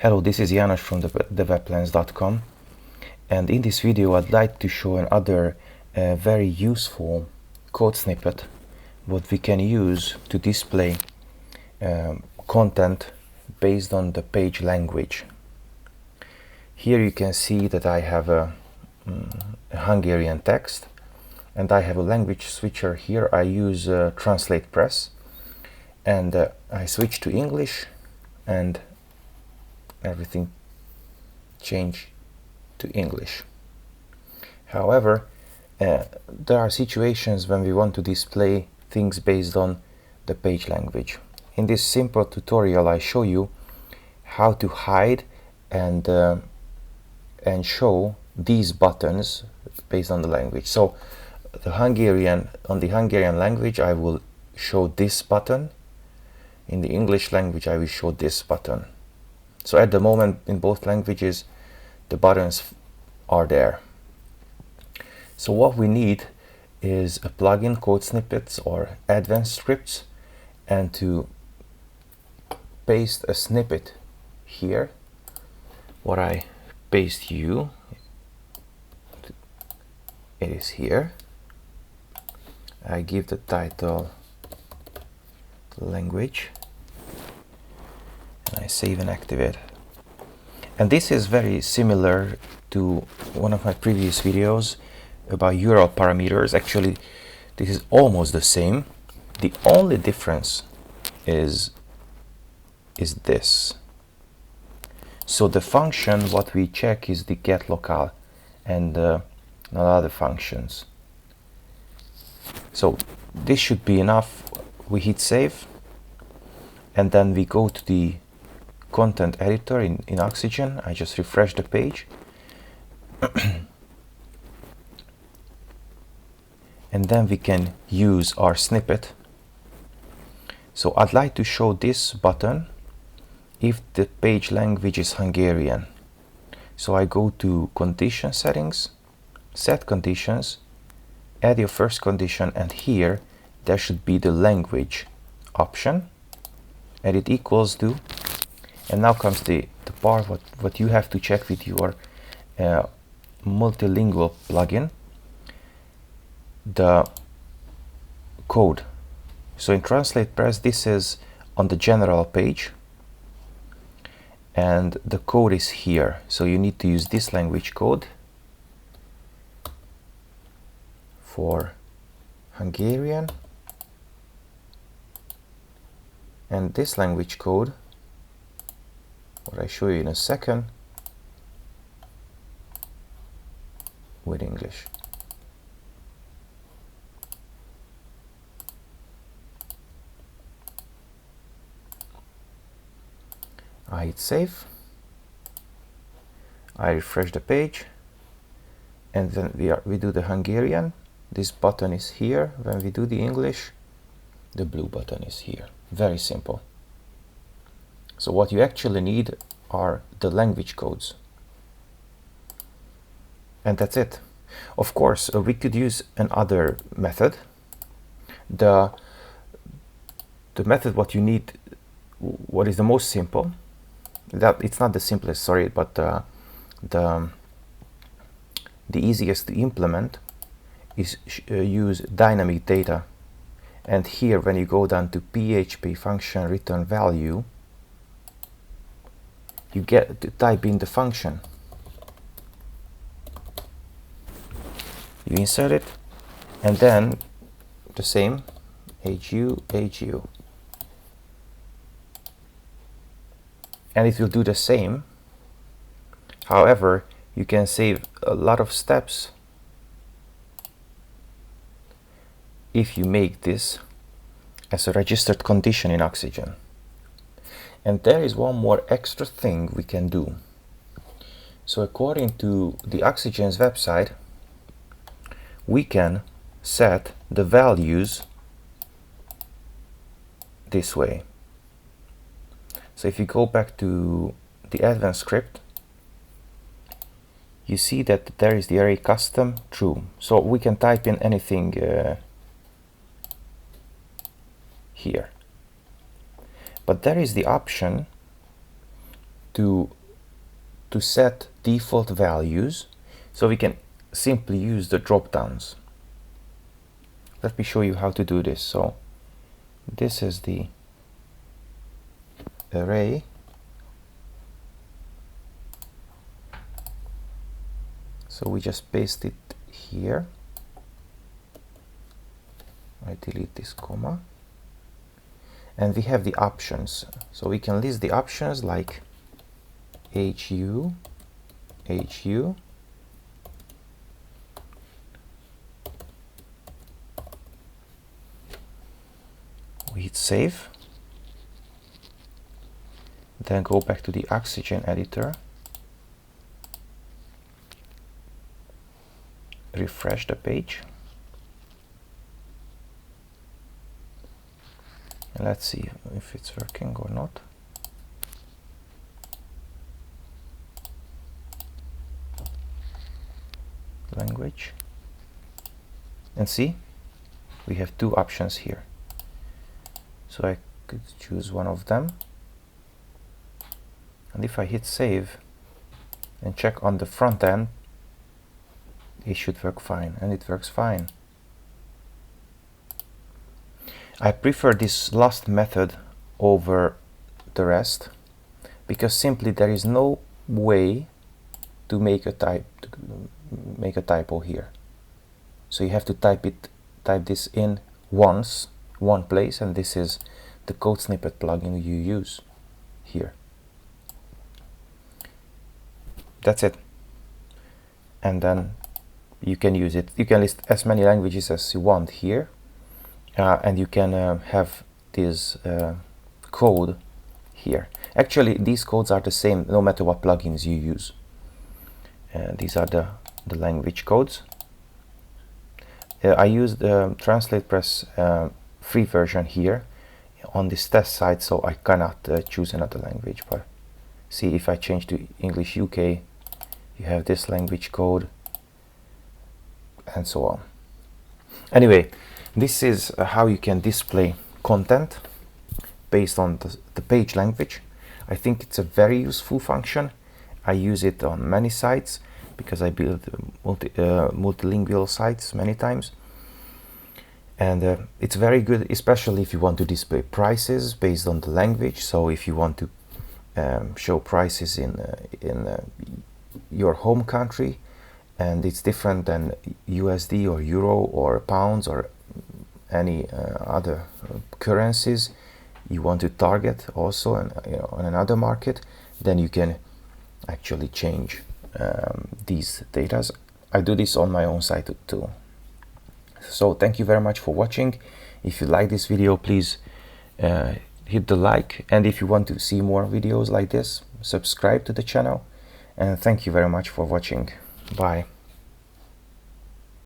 Hello, this is Janos from thewebplans.com, and in this video I'd like to show another very useful code snippet what we can use to display content based on the page language. Here you can see that I have a Hungarian text and I have a language switcher here. I use Translate Press, and I switch to English and everything change to English. However, there are situations when we want to display things based on the page language. In this simple tutorial I show you how to hide and show these buttons based on the language. So on the Hungarian language I will show this button. In the English language I will show this button. So at the moment in both languages the buttons are there. So what we need is a plugin, code snippets or advanced scripts, and to paste a snippet here. What I paste you, it is here. I give the title language and I save and activate. And this is very similar to one of my previous videos about URL parameters. Actually, this is almost the same. The only difference is this. So the function what we check is the get local and not other functions. So this should be enough. We hit save and then we go to the content editor in Oxygen. I just refresh the page and then we can use our snippet. So I'd like to show this button if the page language is Hungarian. So I go to condition settings, set conditions, add your first condition, and here there should be the language option, and it equals to, and now comes the part what you have to check with your multilingual plugin, the code. So in Translate Press this is on the general page and the code is here, so you need to use this language code for Hungarian and this language code what I show you in a second with English. I hit save, I refresh the page, and then we do the Hungarian. This button is here. When we do the English, the blue button is here. Very simple. So what you actually need are the language codes, and that's it. Of course, we could use another method. The method what you need, what is the most simple, that it's not the simplest, sorry, but the easiest to implement is use dynamic data. And here when you go down to PHP function return value, you get to type in the function, you insert it, and then the same HU, and it will do the same. However, you can save a lot of steps if you make this as a registered condition in Oxygen. And there is one more extra thing we can do. So according to the Oxygen's website, we can set the values this way. So if you go back to the advanced script, you see that there is the array custom true. So we can type in anything here. But there is the option to set default values, so we can simply use the drop downs. Let me show you how to do this. So this is the array. So we just paste it here. I delete this comma. And we have the options. So we can list the options like HU, HU, we hit save, then go back to the Oxygen editor, refresh the page, and let's see if it's working or not. Language, and see, we have two options here. So I could choose one of them, and if I hit save and check on the front end, it should work fine, and it works fine. I prefer this last method over the rest because simply there is no way to make a typo here. So you have to type this in once, one place, and this is the code snippet plugin you use here. That's it. And then you can use it. You can list as many languages as you want here, and you can have this code here. Actually, these codes are the same no matter what plugins you use. These are the language codes. I use the TranslatePress free version here on this test site, so I cannot choose another language. But see, if I change to English UK, you have this language code, and so on. Anyway, this is how you can display content based on the page language. I think it's a very useful function. I use it on many sites because I build multilingual sites many times, and it's very good, especially if you want to display prices based on the language. So if you want to show prices in your home country, and it's different than USD or Euro or pounds or any other currencies you want to target also on another market, then you can actually change these data. I do this on my own site too. So thank you very much for watching. If you like this video, please hit the like, and if you want to see more videos like this, subscribe to the channel, and thank you very much for watching. Bye.